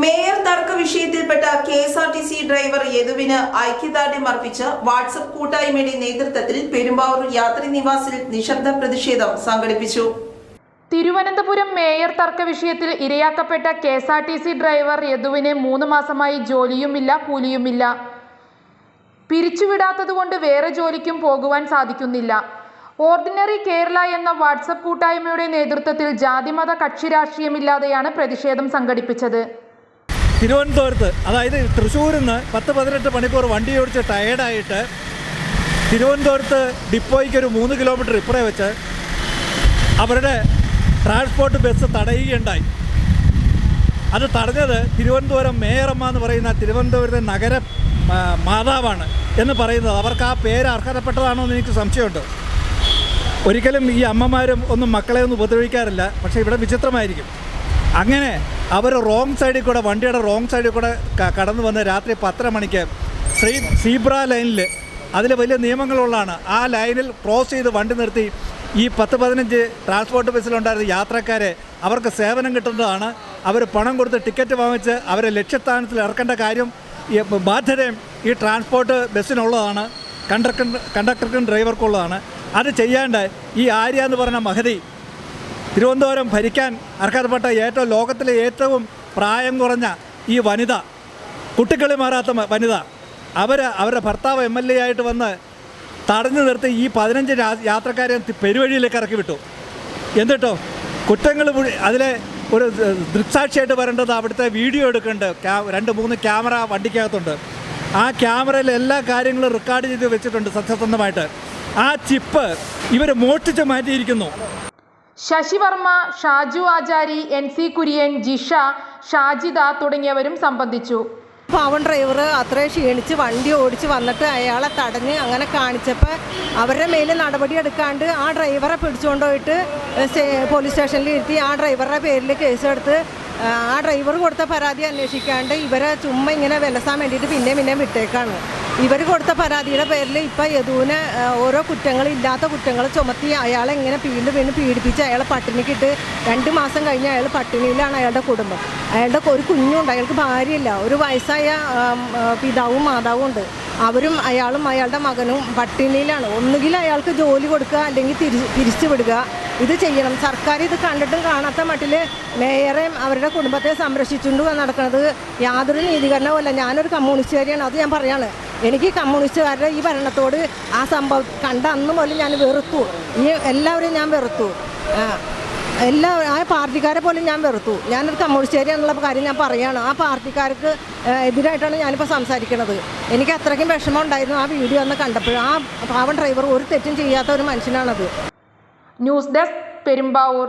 Mayor തർക്ക വിഷയത്തിൽപ്പെട്ട KSRTC driver യദുവിന് ഐക്യദാർഢ്യം അർപ്പിച്ച് വാട്സ്ആപ്പ് കൂട്ടായ്മയുടെ നേതൃത്വത്തിൽ പെരുമ്പാവൂർ യാത്രി നിവാസിൽ നിശബ്ദ പ്രതിഷേധം സംഘടിപ്പിച്ചു. തിരുവനന്തപുരം മേയർ തർക്ക വിഷയത്തിൽ ഇരയാക്കപ്പെട്ട കെഎസ്ആർടിസി ഡ്രൈവർ യദുവിന് 3 മാസമായി ജോലിയുമില്ല, കൂലിയുമില്ല. പിരിച്ചുവിടാത്തതുകൊണ്ട് വേറെ ജോലിക്കും പോകുവാൻ സാധിക്കുന്നില്ല. ഓർഡിനറി കേരള എന്ന വാട്സ്ആപ്പ് കൂട്ടായ്മയുടെ നേതൃത്വത്തിൽ ജാതിമത കക്ഷി രാഷ്ട്രീയമില്ലാതെയാണ് പ്രതിഷേധം സംഘടിപ്പിച്ചത്. തിരുവനന്തപുരത്ത്, അതായത് തൃശ്ശൂരിൽ നിന്ന് 10-18 മണിക്കൂർ വണ്ടി ഓടിച്ച് ടയേർഡായിട്ട് തിരുവനന്തപുരത്ത് ഡിപ്പോയ്ക്ക് ഒരു 3 കിലോമീറ്റർ ഇപ്പുറേ വെച്ച് അവരുടെ ട്രാൻസ്പോർട്ട് ബസ് തടയുകയുണ്ടായി. അത് തടഞ്ഞത് തിരുവനന്തപുരം മേയറമ്മ എന്ന് പറയുന്ന തിരുവനന്തപുരത്തെ നഗര മാതാവാണ് എന്ന് പറയുന്നത്. അവർക്ക് ആ പേര് അർഹതപ്പെട്ടതാണോ എന്ന് എനിക്ക് സംശയമുണ്ട്. ഒരിക്കലും ഈ അമ്മമാരും ഒന്നും മക്കളെ ഒന്നും ഉപദ്രവിക്കാറില്ല. പക്ഷേ ഇവിടെ വിചിത്രമായിരിക്കും. അങ്ങനെ അവർ റോങ് സൈഡിൽ കൂടെ, വണ്ടിയുടെ റോങ് സൈഡിൽ കൂടെ കടന്നു വന്ന് രാത്രി 10 മണിക്ക് സീബ്ര ലൈനിൽ, അതിൽ വലിയ നിയമങ്ങളുള്ളതാണ്, ആ ലൈനിൽ ക്രോസ് ചെയ്ത് വണ്ടി നിർത്തി ഈ 10-15 ട്രാൻസ്പോർട്ട് ബസ്സിലുണ്ടായിരുന്ന യാത്രക്കാരെ അവർക്ക് സേവനം കിട്ടുന്നതാണ്. അവർ പണം കൊടുത്ത് ടിക്കറ്റ് വാങ്ങിച്ച് അവരെ ലക്ഷ്യസ്ഥാനത്തിൽ ഇറക്കേണ്ട കാര്യം ബാധ്യതയും ഈ ട്രാൻസ്പോർട്ട് ബസ്സിനുള്ളതാണ്, കണ്ടക്ടർക്കും ഡ്രൈവർക്കുള്ളതാണ്. അത് ചെയ്യാണ്ട് ഈ ആര്യ എന്ന് പറഞ്ഞ മഹതി, തിരുവനന്തപുരം ഭരിക്കാൻ അർഹതപ്പെട്ട ലോകത്തിലെ ഏറ്റവും പ്രായം കുറഞ്ഞ ഈ വനിത, കുട്ടിക്കളി മാറാത്ത വനിത, അവരുടെ ഭർത്താവ് MLA ആയിട്ട് വന്ന് തടഞ്ഞു നിർത്തി ഈ 15 യാത്രക്കാരെ പെരുവഴിയിലേക്ക് ഇറക്കി വിട്ടു. എന്നിട്ടോ കുറ്റങ്ങൾ അതിലെ ഒരു ദൃക്സാക്ഷിയായിട്ട് വരേണ്ടത് അവിടുത്തെ വീഡിയോ എടുക്കുന്നുണ്ട്. 2-3 ക്യാമറ വണ്ടിക്കകത്തുണ്ട്. ആ ക്യാമറയിൽ എല്ലാ കാര്യങ്ങളും റെക്കോർഡ് ചെയ്ത് വെച്ചിട്ടുണ്ട് സത്യസന്ധമായിട്ട്. ആ ചിപ്പ് ഇവർ മോഷ്ടിച്ച് മാറ്റിയിരിക്കുന്നു. ശശി വർമ്മ, ഷാജു ആചാരി, NC കുര്യൻ, ജിഷ, ഷാജിദ തുടങ്ങിയവരും സംബന്ധിച്ചു. പാവൻ ഡ്രൈവർ അത്രയും ക്ഷീണിച്ച് വണ്ടി ഓടിച്ച് വന്നിട്ട് അയാളെ തടഞ്ഞ് അങ്ങനെ കാണിച്ചപ്പോൾ അവരുടെ മേലിൽ നടപടി എടുക്കാണ്ട് ആ ഡ്രൈവറെ പിടിച്ചുകൊണ്ട് പോയിട്ട് പോലീസ് സ്റ്റേഷനിൽ ഇരുത്തി ആ ഡ്രൈവറുടെ പേരിൽ കേസെടുത്ത് ആ ഡ്രൈവർ കൊടുത്ത പരാതി അന്വേഷിക്കാണ്ട് ഇവരെ ചുമ്മാ ഇങ്ങനെ വിലസാൻ വേണ്ടിയിട്ട് പിന്നെ വിട്ടേക്കാണ്. ഇവർ കൊടുത്ത പരാതിയുടെ പേരിൽ ഇപ്പം യദുവിനെ ഓരോ കുറ്റങ്ങളില്ലാത്ത കുറ്റങ്ങൾ ചുമത്തി അയാളെ ഇങ്ങനെ വീണ്ടും പീഡിപ്പിച്ച് അയാളെ പട്ടിണിക്കിട്ട് 2 മാസം കഴിഞ്ഞ് അയാൾ പട്ടിണിയിലാണ്. അയാളുടെ കുടുംബം, അയാളുടെ ഒരു കുഞ്ഞുണ്ട്, അയാൾക്ക് ഭാര്യയില്ല, ഒരു വയസ്സായ പിതാവും മാതാവും ഉണ്ട്. അവരും അയാളും അയാളുടെ മകനും പട്ടിണിയിലാണ്. ഒന്നുകിൽ അയാൾക്ക് ജോലി കൊടുക്കുക, അല്ലെങ്കിൽ തിരിച്ചു വിടുക. ഇത് ചെയ്യണം. സർക്കാർ ഇത് കണ്ടിട്ടും കാണാത്ത മട്ടിൽ മേയറേയും അവരുടെ കുടുംബത്തെ സംരക്ഷിച്ചുകൊണ്ട് നടക്കുന്നത് യാതൊരു നീതീകരണവുമല്ല. ഞാനൊരു കമ്മ്യൂണിസ്റ്റുകാരിയാണ്, അത് ഞാൻ പറയാണ്. എനിക്ക് കമ്മ്യൂണിസ്റ്റുകാരുടെ ഈ ഭരണത്തോട് ആ സംഭവം കണ്ട അന്ന് മുതൽ ഞാൻ വെറുത്തു. ഈ എല്ലാവരെയും ഞാൻ വെറുത്തു. ആ പാർട്ടിക്കാരെ പോലും ഞാൻ വെറുത്തു. ഞാനൊരു കമ്മ്യൂണിസ്റ്റുകാരി എന്നുള്ള കാര്യം ഞാൻ പറയുകയാണ്. ആ പാർട്ടിക്കാർക്ക് എതിരായിട്ടാണ് ഞാനിപ്പോൾ സംസാരിക്കുന്നത്. എനിക്ക് അത്രയ്ക്കും വിഷമം ഉണ്ടായിരുന്നു ആ വീഡിയോ ഒന്ന് കണ്ടപ്പോൾ. ആ പാവൻ ഡ്രൈവർ ഒരു തെറ്റും ചെയ്യാത്ത ഒരു മനുഷ്യനാണത്. News desk, Perumbavoor.